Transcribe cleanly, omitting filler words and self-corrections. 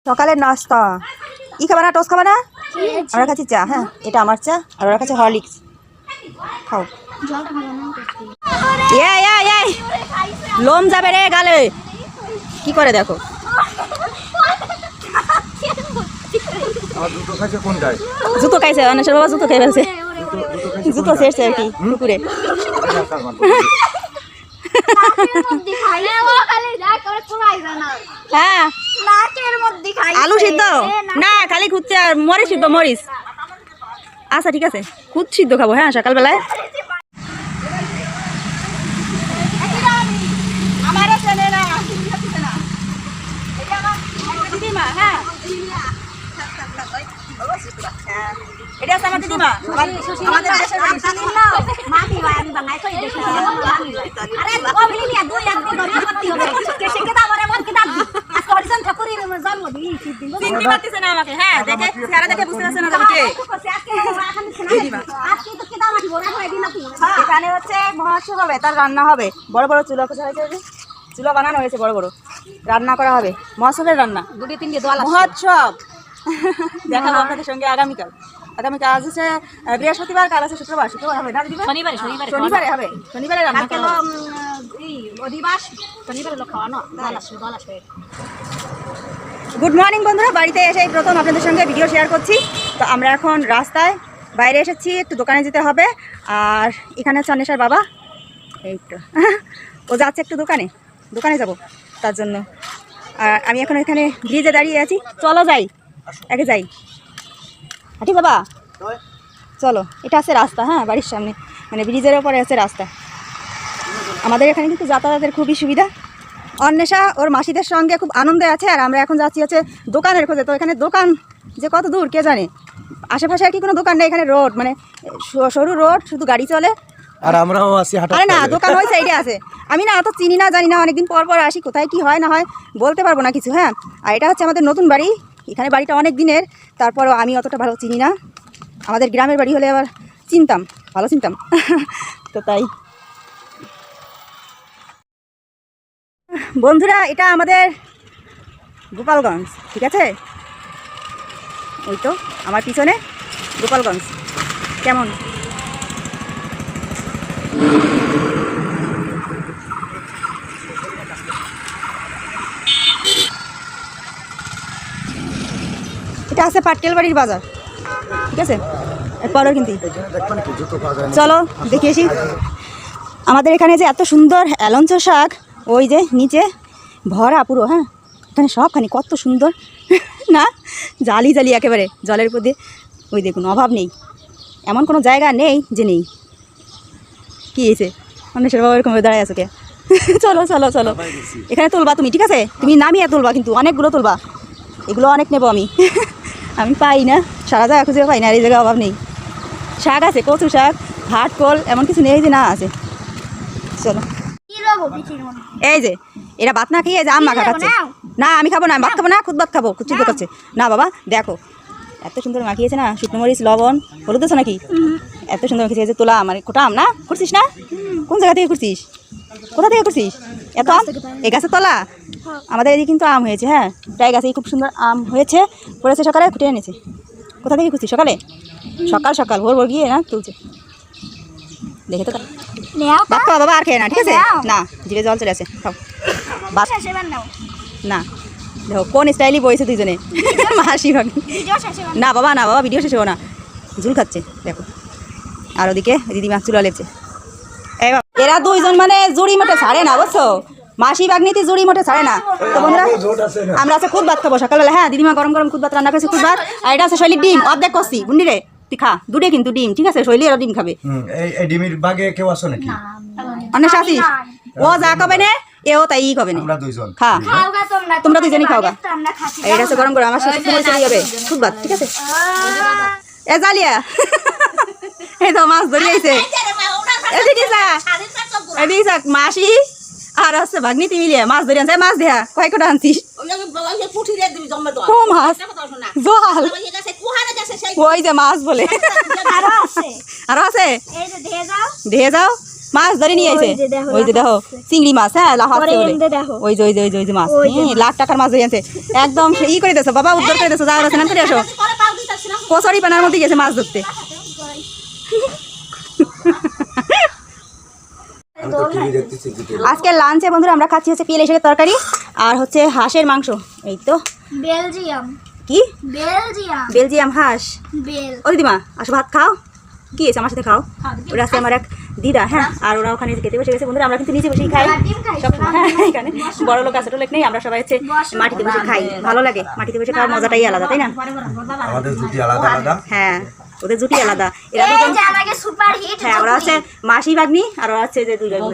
সকালের নাস্তা ই খাবে না, টোস্ট খাবে না? আমরা খাচ্ছি চা। হ্যাঁ, এটা আমার চা আর ওরা খাচ্ছে হরলিক্স। খাও। লোম যাবে রে গালে। কি করে দেখো, জুতো খাইছে অনেশের বাবা, জুতো খেয়ে ফেলছে, জুতো ছেড়ছে আর কি পুকুরে। হ্যাঁ, আলু সিদ্ধ না, খালি খুঁজছে আর মরিচ সিদ্ধ, মরিচ। আচ্ছা ঠিক আছে, খুদ সিদ্ধ খাবো। হ্যাঁ, সকালবেলায়। এটা আছে আমার দিদিমা, আমাদের দেশের এখানে হচ্ছে মহোৎসব হবে, তার রান্না হবে। বড় বড় চুলা চুলা বানানো হয়েছে, বড় বড় রান্না করা হবে। মহোৎসবের রান্না, 2-3 দল মহোৎসব দেখাবো আপনাদের সঙ্গে আগামীকাল। আগামীকাল আজ হচ্ছে বৃহস্পতিবার, কাল আছে শুক্রবার। শুক্রবার হবে না, শনিবারে হবে। শনিবারে রান্না করবো। গুড মর্নিং বন্ধুরা, বাড়িতে এসে প্রথম আপনাদের সঙ্গে ভিডিও শেয়ার করছি। তো আমরা এখন রাস্তায় বাইরে এসেছি, একটু দোকানে যেতে হবে। আর এখানে হচ্ছে অন্বেষার বাবা, এই তো ও যাচ্ছে একটু দোকানে যাব, তার জন্য। আর আমি এখন এখানে ব্রিজে দাঁড়িয়ে আছি। চলো যাই, আগে যাই। ঠিক বাবা, চলো। এটা আছে রাস্তা, হ্যাঁ, বাড়ির সামনে, মানে ব্রিজের ওপরে আছে রাস্তা। আমাদের এখানে কিন্তু যাতায়াতের খুবই সুবিধা। অন্বেষা ওর মাসিদের সঙ্গে খুব আনন্দে আছে, আর আমরা এখন যাচ্ছি হচ্ছে দোকানের খোঁজে। তো এখানে দোকান যে কত দূর কে জানে, আশেপাশে আর কি কোনো দোকান নেই। এখানে রোড, মানে সরু রোড, শুধু গাড়ি চলে। আর আমরাও আসি হাঁটা। আরে না, দোকান ওই সাইডে আছে। আমি না অত চিনি না, জানি না, অনেকদিন পর পর আসি, কোথায় কি হয় না হয় বলতে পারবো না কিছু। হ্যাঁ, আর এটা হচ্ছে আমাদের নতুন বাড়ি। এখানে বাড়িটা অনেক দিনের, তারপরও আমি অতটা ভালো চিনি না। আমাদের গ্রামের বাড়ি হলে আবার ভালো চিনতাম। তো তাই বন্ধুরা, এটা আমাদের গোপালগঞ্জ, ঠিক আছে? ওই তো আমার পিছনে গোপালগঞ্জ। কেমন এটা আছে পাটকেল বাড়ির বাজার, ঠিক আছে? এরপরও কিন্তু চলো দেখিয়েছি আমাদের এখানে যে এত সুন্দর এলঞ্চ শাক, ওই যে নিচে ভরা পুরো। হ্যাঁ, এখানে সবখানি কত সুন্দর না, জালি জালি একেবারে জলের উপর দিয়ে। ওই দেখুন, অভাব নেই, এমন কোনো জায়গা নেই যে নেই। কী হয়েছে অন্বেষার বাবা এরকম দাঁড়ায় আছো কে? চলো চলো চলো, এখানে তুলবা তুমি, ঠিক আছে? তুমি নামিয়ে তুলবা, কিন্তু অনেকগুলো তুলবা। এগুলো অনেক নেবো আমি। আমি পাই না, সারা জায়গা খুঁজে পাই না। আর এই জায়গায় অভাব নেই, শাক আছে, কচু শাক, হাট কল, এমন কিছু নেই যে না আছে। চলো, এই যে এরা ভাত না খেয়ে এই যে আম মাখা খাচ্ছে। না আমি খাবো না, ভাত খাবো না, খুদ ভাত খাবো, খুব চিন্তা করছে। না বাবা দেখো, এত সুন্দর মাখিয়েছে না, শুকনো মরিচ, লবণ, হলুদ আছে নাকি? এত সুন্দর মাখিয়েছে। তোলা আমার কোটা আম না, করছিস না? কোন জায়গা থেকে করছিস? কোথা থেকে করছিস এত আম? এই গাছের তলা? আমাদের এদিকে কিন্তু আম হয়েছে। হ্যাঁ, প্রায় গাছে খুব সুন্দর আম হয়েছে, পড়েছে, সকালে খুঁটে এনেছে। কোথা থেকে খুঁজছিস? সকাল সকাল ভোর গিয়ে না তুলছে। দেখে তো ভাত খাওয়া বাবা, আর খেয়ে না, ঠিক আছে? না, জিভে জল চলে আসে, খাও ভাত। না দেখো কোন স্টাইলই বইছে দুইজনে, মাসি ভাবি। না বাবা, না বাবা, ভিডিও শেষ হবো না, ঝুল খাচ্ছে দেখো। আর ওদিকে দিদিমা চুলা লেপছে। এরা দুইজন মানে জুড়ি মোটে ছাড়ে না, বুঝছো? মাসি বাগনিতে জুড়ি মোটে ছাড়ে না। তো বন্ধুরা, আমরা আছে খুদ ভাত খাবো সকালবেলা। হ্যাঁ, দিদিমা গরম গরম খুদ ভাত রান্না করেছে, খুদ ভাত। আর এটা আছে শৈলীর ডিম, অর্ধেক করছি। বুন্ডি রে, তুই খা দুটো, কিন্তু ডিম, ঠিক আছে? শৈলী আর ডিম খাবে। এই ডিমের বাগে কেউ আসো নাকি? অনেক আসিস, ও যা কবে না এও তাই কবে না। খা, তোমরা দুইজনই খাও গা। এটা আছে গরম গরম, আমার সাথে চলে যাবে খুদ ভাত, ঠিক আছে? এ জালিয়া, এই তো মাছ ধরে আইছে। মাসি আর হচ্ছে ভাগ্নিতি মিলিয়ে মাছ ধরে আনছে। মাছ দেয়া কয় কটা আনছিস? মাছ জল, ওই যে মাছ বলে। আরো আছে, দেহে যাও। মাছ ধরে নিয়ে আইছে ওই যে দেখো, ওই যে দেখো চিংড়ি মাছ হ্যাঁ লাফাচ্ছে পরে বলে এনতে দেখো। ওই যে ওই যে ওই যে ওই যে মাছ ওই যে লাখ টাকার মাছ ধরে আনছে একদম ই করে দিয়েছো বাবা উদ্ধার করে দিয়েছো যাও স্নান করে আসো কচুরি পানার মধ্যে গেছে মাছ ধরতে আজকে লাঞ্চে বন্ধুরা আমরা খাচ্ছি হচ্ছে পিএল শাকের তরকারি আর হচ্ছে হাঁসের মাংস এই তো বেলজিয়াম কি বেলজিয়াম বেলজিয়াম হাঁস বেল ও দিদিমা আসো ভাত খাও কি আছে আমার সাথে খাও ওরা আছে আমার এক দিদা হ্যাঁ আর ওরা ওখানে খেতে বসে গেছে বন্ধুরা আমরা কিন্তু নিচে বসেই খাই সব হ্যাঁ, এখানে বড় লোক আছে টোলেক নেই আমরা সবাই হচ্ছে মাটিতে বসে খাই ভালো লাগে মাটিতে বসে খাওয়ার মজাটাই আলাদা তাই না আমাদের জুটি আলাদা আলাদা হ্যাঁ ওদের জুটি আলাদা এরা এই দুজন যে আমাকে সুপার হিট হ্যাঁ ওরা হচ্ছে মাসি ভাগ্নি আর ওরা হচ্ছে যে দুই ভাই বোন।